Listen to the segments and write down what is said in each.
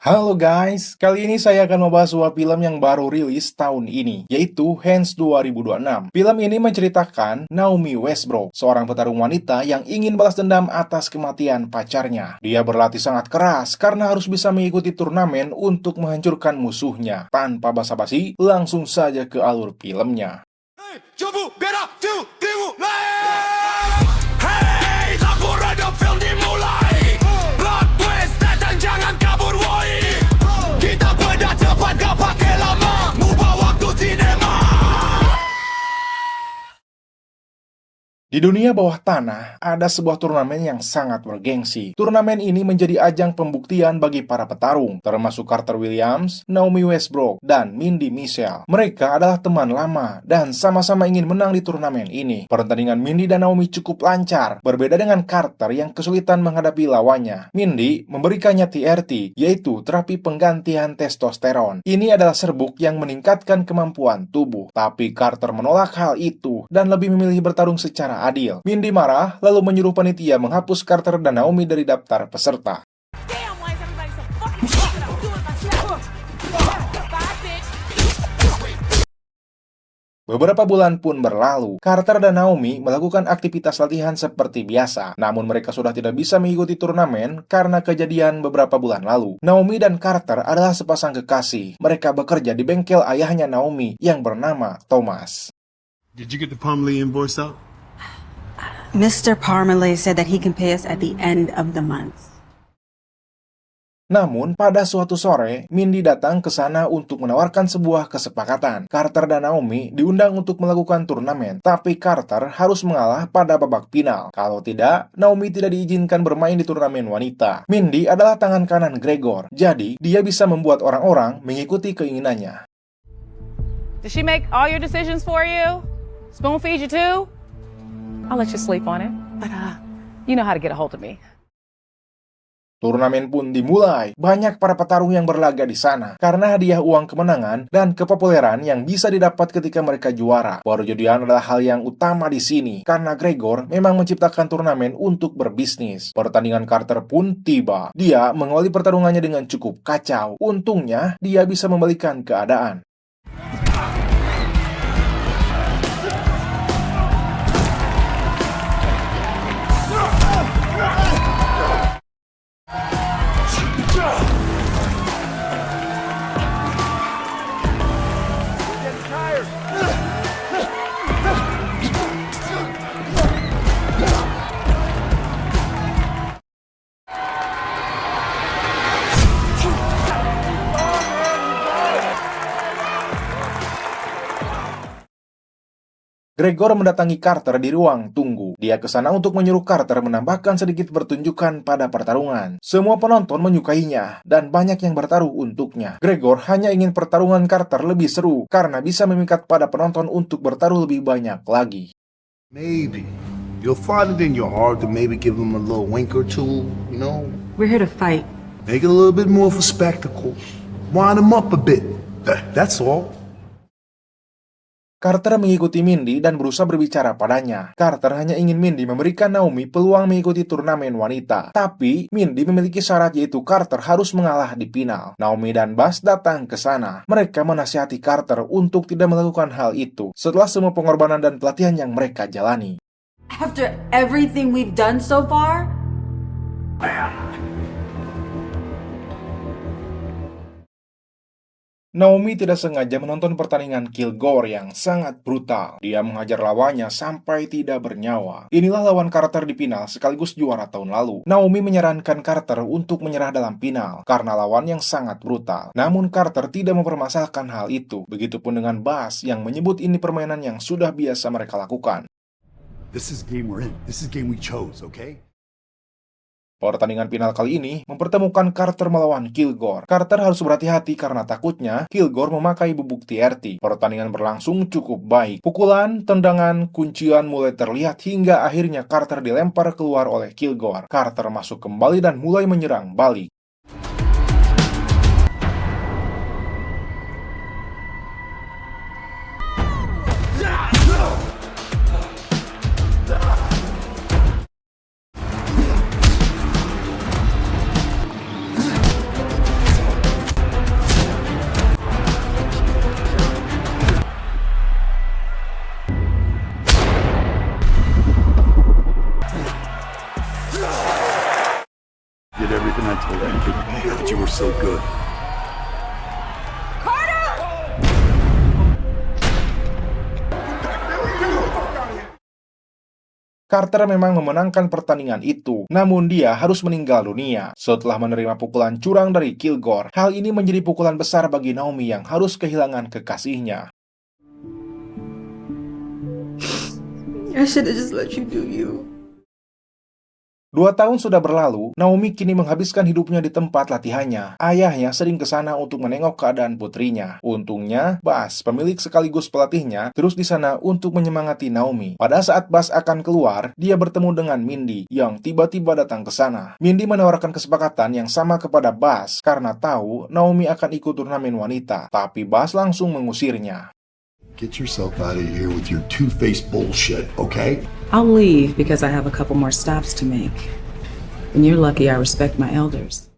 Halo guys, kali ini saya akan membahas sebuah film yang baru rilis tahun ini, yaitu Hands 2026. Film ini menceritakan Naomi Westbrook, seorang petarung wanita yang ingin balas dendam atas kematian pacarnya. Dia berlatih sangat keras karena harus bisa mengikuti turnamen untuk menghancurkan musuhnya. Tanpa basa-basi, langsung saja ke alur filmnya. Hey, coba berak tu, timu, hey, aku rada film dimulai. Plot twist datang, jangan kabur, woi. Kita bedah cepat, gak pakai lama. Mubah waktu sinema. Di dunia bawah tanah, ada sebuah turnamen yang sangat bergengsi. Turnamen ini menjadi ajang pembuktian bagi para petarung, termasuk Carter Williams, Naomi Westbrook, dan Mindy Missile. Mereka adalah teman lama dan sama-sama ingin menang di turnamen ini. Pertandingan Mindy dan Naomi cukup lancar, berbeda dengan Carter yang kesulitan menghadapi lawannya. Mindy memberikannya TRT, yaitu terapi penggantian testosteron. Ini adalah serbuk yang meningkatkan kemampuan tubuh, tapi Carter menolak hal itu dan lebih memilih bertarung secara adil. Mindy marah, lalu menyuruh panitia menghapus Carter dan Naomi dari daftar peserta. Damn, why is everybody so fucking stupid? I'm doing my shit. Bye, bitch. Beberapa bulan pun berlalu, Carter dan Naomi melakukan aktivitas latihan seperti biasa. Namun mereka sudah tidak bisa mengikuti turnamen karena kejadian beberapa bulan lalu. Naomi dan Carter adalah sepasang kekasih. Mereka bekerja di bengkel ayahnya Naomi yang bernama Thomas. Did you get the Palmley invoice out? Mr. Parmalee said that he can pay us at the end of the month. Namun, pada suatu sore, Mindy datang ke sana untuk menawarkan sebuah kesepakatan. Carter dan Naomi diundang untuk melakukan turnamen, tapi Carter harus mengalah pada babak final. Kalau tidak, Naomi tidak diizinkan bermain di turnamen wanita. Mindy adalah tangan kanan Gregor, jadi dia bisa membuat orang-orang mengikuti keinginannya. Did she make all your decisions for you? Spoon feed you too? I'll let you sleep on it. But, you know how to get a hold of me. Turnamen pun dimulai. Banyak para petarung yang berlaga di sana karena hadiah uang kemenangan dan kepopuleran yang bisa didapat ketika mereka juara. Perjudian adalah hal yang utama di sini karena Gregor memang menciptakan turnamen untuk berbisnis. Pertandingan Carter pun tiba. Dia mengawali pertarungannya dengan cukup kacau. Untungnya, dia bisa membalikan keadaan. Gregor mendatangi Carter di ruang tunggu. Dia ke sana untuk menyuruh Carter menambahkan sedikit pertunjukan pada pertarungan. Semua penonton menyukainya, dan banyak yang bertaruh untuknya. Gregor hanya ingin pertarungan Carter lebih seru, karena bisa memikat pada penonton untuk bertaruh lebih banyak lagi. Maybe. You'll find it in your heart to maybe give him a little wink or two, you know? We're here to fight. Make it a little bit more of a spectacle. Wind him up a bit. That's all. Carter mengikuti Mindy dan berusaha berbicara padanya. Carter hanya ingin Mindy memberikan Naomi peluang mengikuti turnamen wanita. Tapi, Mindy memiliki syarat yaitu Carter harus mengalah di final. Naomi dan Bas datang ke sana. Mereka menasihati Carter untuk tidak melakukan hal itu setelah semua pengorbanan dan pelatihan yang mereka jalani. After everything we've done so far? Naomi tidak sengaja menonton pertandingan Kilgore yang sangat brutal. Dia menghajar lawannya sampai tidak bernyawa. Inilah lawan Carter di final sekaligus juara tahun lalu. Naomi menyarankan Carter untuk menyerah dalam final karena lawan yang sangat brutal. Namun Carter tidak mempermasalahkan hal itu. Begitupun dengan Bas yang menyebut ini permainan yang sudah biasa mereka lakukan. This is game we're in. This is game we chose, okay? Pertandingan final kali ini mempertemukan Carter melawan Kilgore. Carter harus berhati-hati karena takutnya Kilgore memakai bubuk TRT. Pertandingan berlangsung cukup baik. Pukulan, tendangan, kuncian mulai terlihat hingga akhirnya Carter dilempar keluar oleh Kilgore. Carter masuk kembali dan mulai menyerang balik. you were so good. Carter memang memenangkan pertandingan itu, namun dia harus meninggal dunia setelah menerima pukulan curang dari Kilgore. Hal ini menjadi pukulan besar bagi Naomi yang harus kehilangan kekasihnya. I should have just let you do you. 2 tahun sudah berlalu, Naomi kini menghabiskan hidupnya di tempat latihannya. Ayahnya sering ke sana untuk menengok keadaan putrinya. Untungnya, Bas, pemilik sekaligus pelatihnya, terus di sana untuk menyemangati Naomi. Pada saat Bas akan keluar, dia bertemu dengan Mindy yang tiba-tiba datang ke sana. Mindy menawarkan kesepakatan yang sama kepada Bas karena tahu Naomi akan ikut turnamen wanita, tapi Bas langsung mengusirnya. Get yourself out of here with your two-faced bullshit, okay? I'll leave because I have a couple more stops to make. And you're lucky I respect my elders.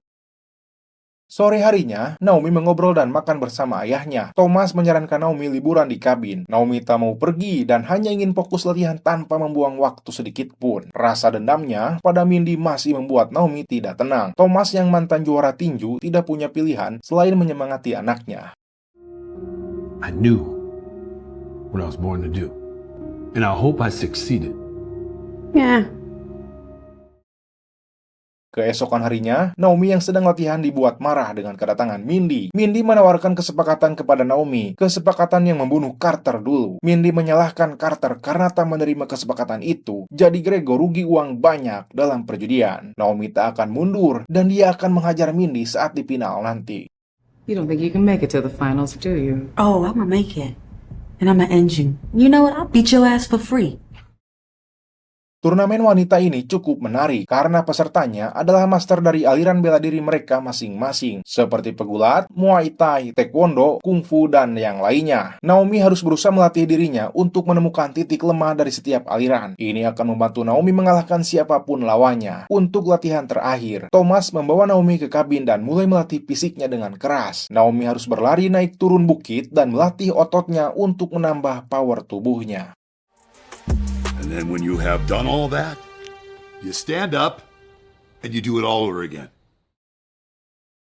Sore harinya, Naomi mengobrol dan makan bersama ayahnya. Thomas menyarankan Naomi liburan di kabin. Naomi tak mau pergi dan hanya ingin fokus latihan tanpa membuang waktu sedikit pun. Rasa dendamnya pada Mindy masih membuat Naomi tidak tenang. Thomas yang mantan juara tinju tidak punya pilihan selain menyemangati anaknya. I knew what I was born to do, and I hope I succeeded. Yeah. Keesokan harinya, Naomi yang sedang latihan dibuat marah dengan kedatangan Mindy. Mindy menawarkan kesepakatan kepada Naomi, kesepakatan yang membunuh Carter dulu. Mindy menyalahkan Carter karena tak menerima kesepakatan itu, jadi Gregor rugi uang banyak dalam perjudian. Naomi tak akan mundur, dan dia akan menghajar Mindy saat di final nanti. You don't think you can make it to the finals, do you? Oh, I'm gonna make it. And I'm gonna end you. You know what? I'll beat your ass for free. Turnamen wanita ini cukup menarik karena pesertanya adalah master dari aliran bela diri mereka masing-masing, seperti pegulat, Muay Thai, Taekwondo, Kungfu, dan yang lainnya. Naomi harus berusaha melatih dirinya untuk menemukan titik lemah dari setiap aliran. Ini akan membantu Naomi mengalahkan siapapun lawannya. Untuk latihan terakhir, Thomas membawa Naomi ke kabin dan mulai melatih fisiknya dengan keras. Naomi harus berlari naik turun bukit dan melatih ototnya untuk menambah power tubuhnya. And then when you have done all that, you stand up and you do it all over again.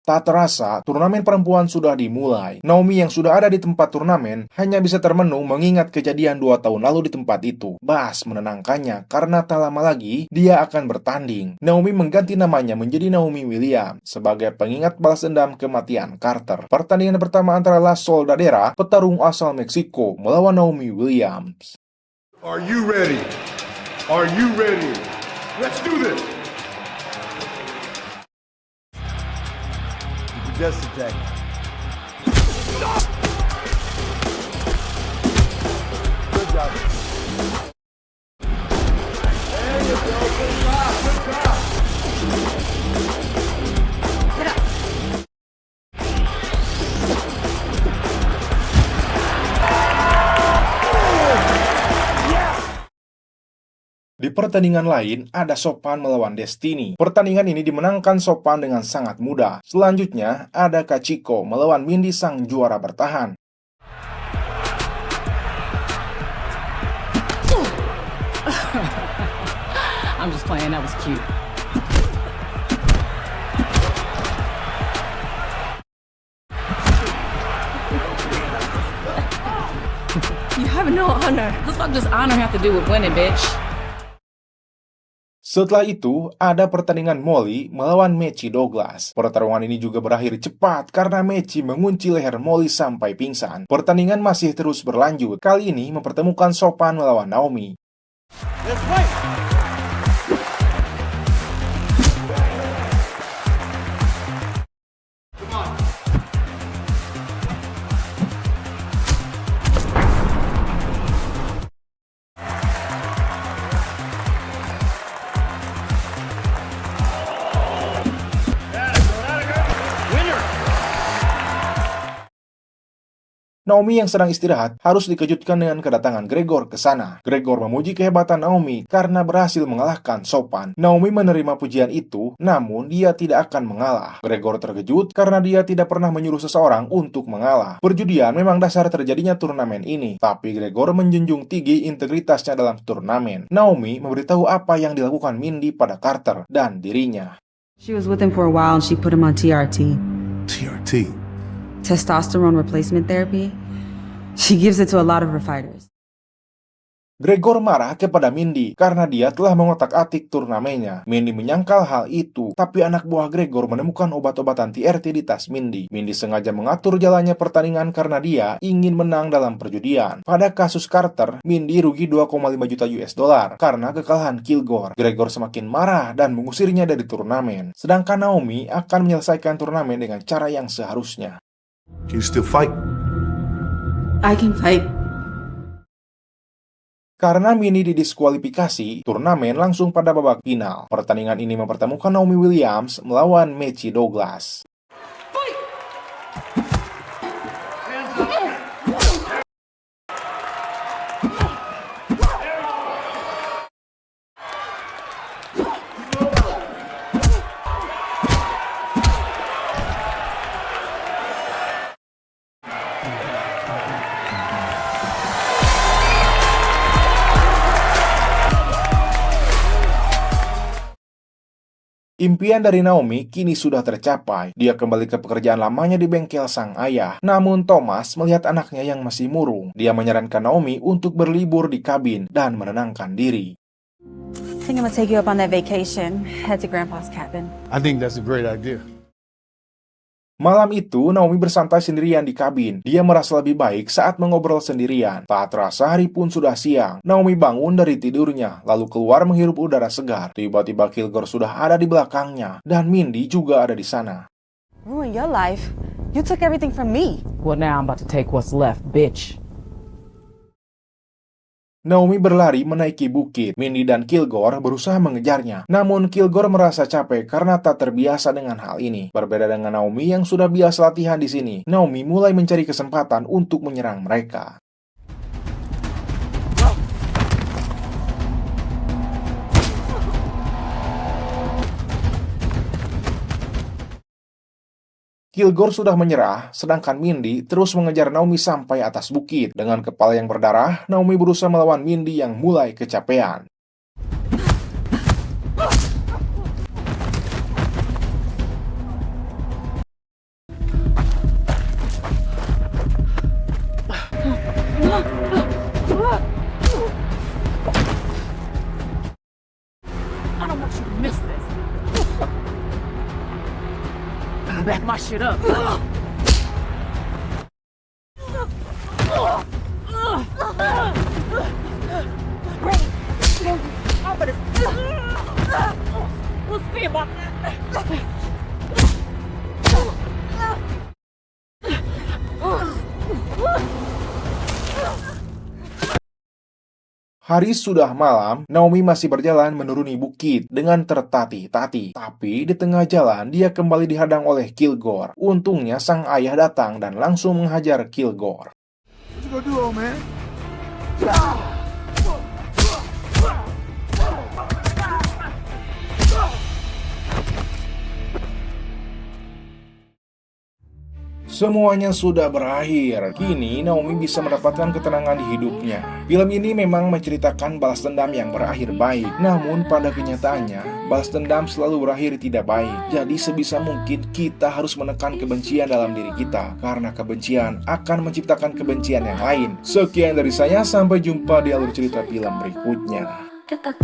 Tak terasa, turnamen perempuan sudah dimulai. Naomi yang sudah ada di tempat turnamen hanya bisa termenung mengingat kejadian 2 tahun lalu di tempat itu. Bas menenangkannya karena tak lama lagi dia akan bertanding. Naomi mengganti namanya menjadi Naomi Williams sebagai pengingat balas dendam kematian Carter. Pertandingan pertama antara La Soldadera, petarung asal Meksiko, melawan Naomi Williams. Are you ready? Are you ready? Let's do this! Just attack. Good job. There you go. Good job. Good job. Get up. Di pertandingan lain, ada Sopan melawan Destiny. Pertandingan ini dimenangkan Sopan dengan sangat mudah. Selanjutnya, ada Kachiko melawan Mindy sang juara bertahan. I'm just playing, that was cute. You have no honor. What the fuck does honor have to do with winning, bitch? Setelah itu, ada pertandingan Molly melawan Mechi Douglas. Pertarungan ini juga berakhir cepat karena Mechi mengunci leher Molly sampai pingsan. Pertandingan masih terus berlanjut. Kali ini mempertemukan Sopan melawan Naomi. Let's fight! Naomi yang sedang istirahat harus dikejutkan dengan kedatangan Gregor ke sana. Gregor memuji kehebatan Naomi karena berhasil mengalahkan Sopan. Naomi menerima pujian itu, namun dia tidak akan mengalah. Gregor terkejut karena dia tidak pernah menyuruh seseorang untuk mengalah. Perjudian memang dasar terjadinya turnamen ini, tapi Gregor menjunjung tinggi integritasnya dalam turnamen. Naomi memberitahu apa yang dilakukan Mindy pada Carter dan dirinya. She was with him for a while and she put him on TRT, TRT. testosterone replacement therapy. She gives it to a lot of her fighters. Gregor marah kepada Mindy karena dia telah mengotak-atik turnamennya. Mindy menyangkal hal itu, tapi anak buah Gregor menemukan obat-obatan TRT di tas Mindy. Mindy sengaja mengatur jalannya pertandingan karena dia ingin menang dalam perjudian. Pada kasus Carter, Mindy rugi 2,5 juta US dollar karena kekalahan Kilgore. Gregor semakin marah dan mengusirnya dari turnamen. Sedangkan Naomi akan menyelesaikan turnamen dengan cara yang seharusnya. Can you still fight? I can fight. Karena Mindy didiskualifikasi, turnamen langsung pada babak final. Pertandingan ini mempertemukan Naomi Williams melawan Michie Douglas. Impian dari Naomi kini sudah tercapai. Dia kembali ke pekerjaan lamanya di bengkel sang ayah. Namun Thomas melihat anaknya yang masih murung. Dia menyarankan Naomi untuk berlibur di kabin dan menenangkan diri. I think I'm gonna take you up on that vacation. Head to Grandpa's cabin. I think that's a great idea. Malam itu, Naomi bersantai sendirian di kabin. Dia merasa lebih baik saat mengobrol sendirian. Tak terasa hari pun sudah siang. Naomi bangun dari tidurnya, lalu keluar menghirup udara segar. Tiba-tiba Kilgore sudah ada di belakangnya, dan Mindy juga ada di sana. Ruin your life. You took everything from me. Well, now I'm about to take what's left, bitch. Naomi berlari menaiki bukit. Mindy dan Kilgore berusaha mengejarnya. Namun Kilgore merasa capek karena tak terbiasa dengan hal ini. Berbeda dengan Naomi yang sudah biasa latihan di sini, Naomi mulai mencari kesempatan untuk menyerang mereka. Kilgore sudah menyerah, sedangkan Mindy terus mengejar Naomi sampai atas bukit. Dengan kepala yang berdarah, Naomi berusaha melawan Mindy yang mulai kecapean. I don't want you to miss this. Back my shit up. We'll see about that. Hari sudah malam, Naomi masih berjalan menuruni bukit dengan tertatih-tatih. Tapi di tengah jalan, dia kembali dihadang oleh Kilgore. Untungnya sang ayah datang dan langsung menghajar Kilgore. What you gonna do, old man? Semuanya sudah berakhir. Kini Naomi bisa mendapatkan ketenangan di hidupnya. Film ini memang menceritakan balas dendam yang berakhir baik. Namun pada kenyataannya, balas dendam selalu berakhir tidak baik. Jadi sebisa mungkin kita harus menekan kebencian dalam diri kita. Karena kebencian akan menciptakan kebencian yang lain. Sekian dari saya, sampai jumpa di alur cerita film berikutnya. Dekat